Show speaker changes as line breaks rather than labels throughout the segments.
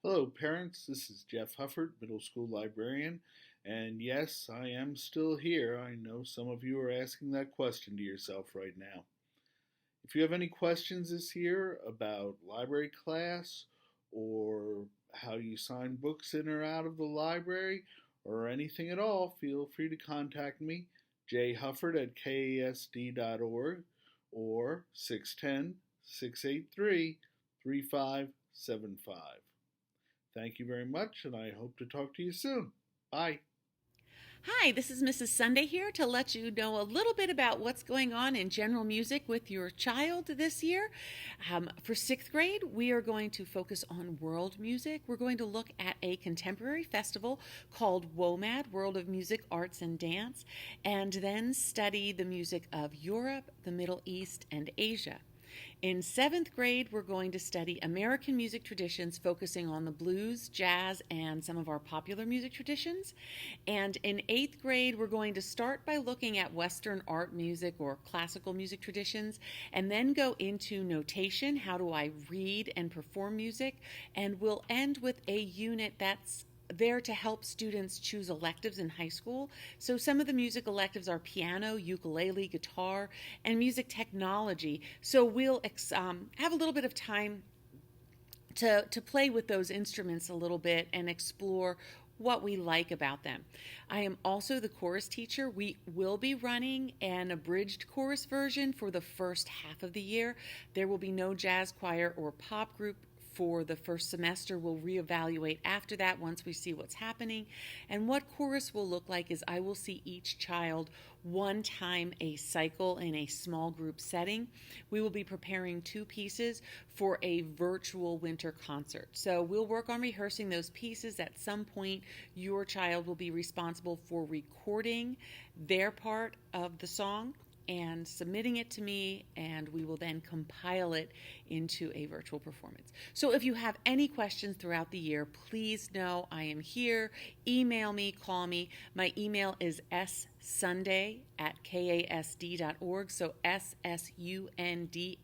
Hello, parents. This is Jeff Hufford, middle school librarian. And yes, I am still here. I know some of you are asking that question to yourself right now. If you have any questions this year about library class or how you sign books in or out of the library or anything at all, feel free to contact me, jhufford at kasd.org or 610 683 3575. Thank you very much, and I hope to talk to you soon. Bye.
Hi, this is Mrs. Sunday here to let you know a little bit about what's going on in general music with your child this year. For sixth grade, we are going to focus on world music. We're going to look at a contemporary festival called WOMAD, World of Music, Arts, and Dance, and then study the music of Europe, the Middle East, and Asia. In seventh grade, we're going to study American music traditions, focusing on the blues, jazz, and some of our popular music traditions. And in eighth grade, we're going to start by looking at Western art music or classical music traditions, and then go into notation. How do I read and perform music? And we'll end with a unit that's there to help students choose electives in high school. So some of the music electives are piano, ukulele, guitar, and music technology. So we'll have a little bit of time to play with those instruments a little bit and explore what we like about them. I am also the chorus teacher. We will be running an abridged chorus version for the first half of the year. There will be no jazz choir or pop group for the first semester. We'll reevaluate after that once we see what's happening. And what chorus will look like is I will see each child one time a cycle in a small group setting. We will be preparing two pieces for a virtual winter concert. So we'll work on rehearsing those pieces. At some point, your child will be responsible for recording their part of the song and submitting it to me, and we will then compile it into a virtual performance. So if you have any questions throughout the year, please know I am here. Email me, call me. My email is ssunday@kasd.org, so SSUNDAY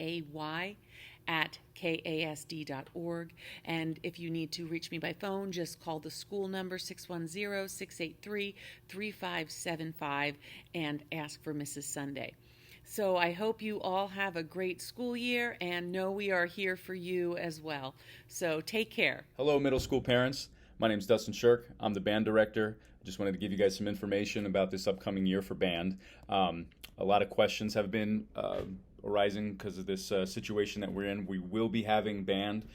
at kasd.org. And if you need to reach me by phone, just call the school number 610-683-3575 and ask for Mrs. Sunday. So I hope you all have a great school year and know we are here for you as well. So take care.
Hello, middle school parents. My name is Dustin Shirk. I'm the band director. I just wanted to give you guys some information about this upcoming year for band. A lot of questions have been arising because of this situation that we're in. We will be having band.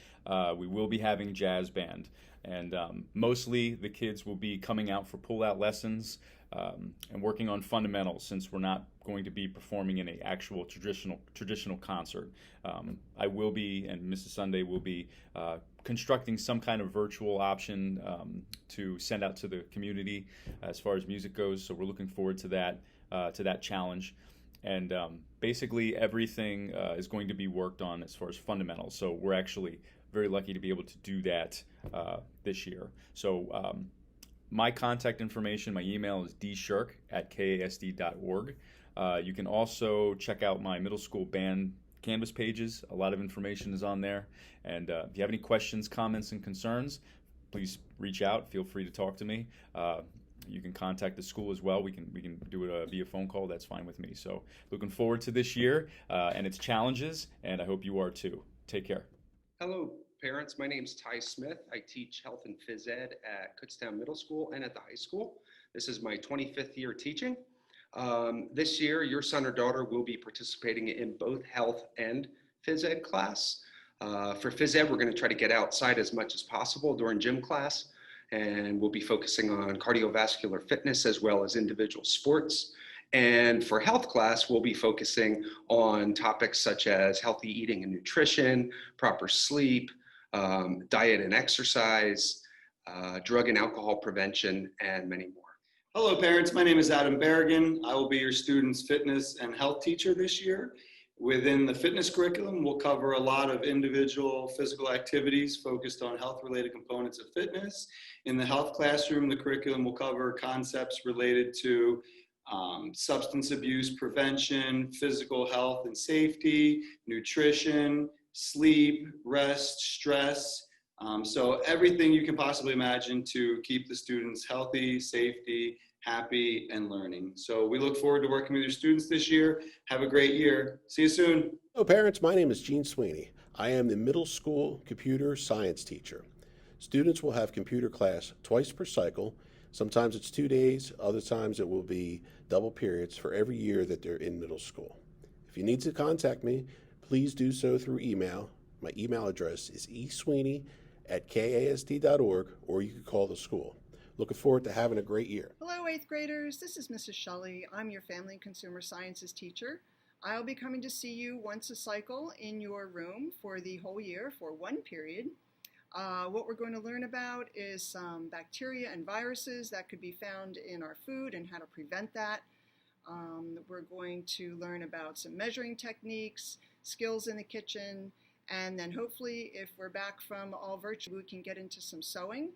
We will be having jazz band. And mostly the kids will be coming out for pull-out lessons and working on fundamentals, since we're not going to be performing in an actual traditional concert. I will be, and Mrs. Sunday will be, constructing some kind of virtual option to send out to the community as far as music goes. So we're looking forward to that challenge. And basically everything is going to be worked on as far as fundamentals. So we're actually very lucky to be able to do that this year. So my contact information, my email is dshirk@kasd.org. You can also check out my middle school band Canvas pages. A lot of information is on there. And if you have any questions, comments, and concerns, please reach out. Feel free to talk to me. You can contact the school as well. We can do it via phone call. That's fine with me. So looking forward to this year and its challenges, and I hope you are too. Take care.
Hello, parents. My name is Ty Smith. I teach health and phys ed at Kutztown Middle School and at the high school. This is my 25th year teaching. This year, your son or daughter will be participating in both health and phys ed class. For phys ed, we're going to try to get outside as much as possible during gym class, and we'll be focusing on cardiovascular fitness as well as individual sports. And for health class, we'll be focusing on topics such as healthy eating and nutrition, proper sleep, diet and exercise, drug and alcohol prevention, and many more.
Hello, parents. My name is Adam Berrigan. I will be your student's fitness and health teacher this year. Within the fitness curriculum, we'll cover a lot of individual physical activities focused on health-related components of fitness. In the health classroom, the curriculum will cover concepts related to substance abuse prevention, physical health and safety, nutrition, sleep, rest, stress, So everything you can possibly imagine to keep the students healthy, safety, happy, and learning. So we look forward to working with your students this year. Have a great year. See you soon.
Hello parents, my name is Gene Sweeney. I am the middle school computer science teacher. Students will have computer class twice per cycle. Sometimes it's 2 days, other times it will be double periods for every year that they're in middle school. If you need to contact me, please do so through email. My email address is esweeney@kasd.org, or you can call the school. Looking forward to having a great year.
Hello, 8th graders. This is Mrs. Shelley. I'm your Family and Consumer Sciences teacher. I'll be coming to see you once a cycle in your room for the whole year for one period. What we're going to learn about is some bacteria and viruses that could be found in our food and how to prevent that. We're going to learn about some measuring techniques, skills in the kitchen, and then hopefully if we're back from all virtual, we can get into some sewing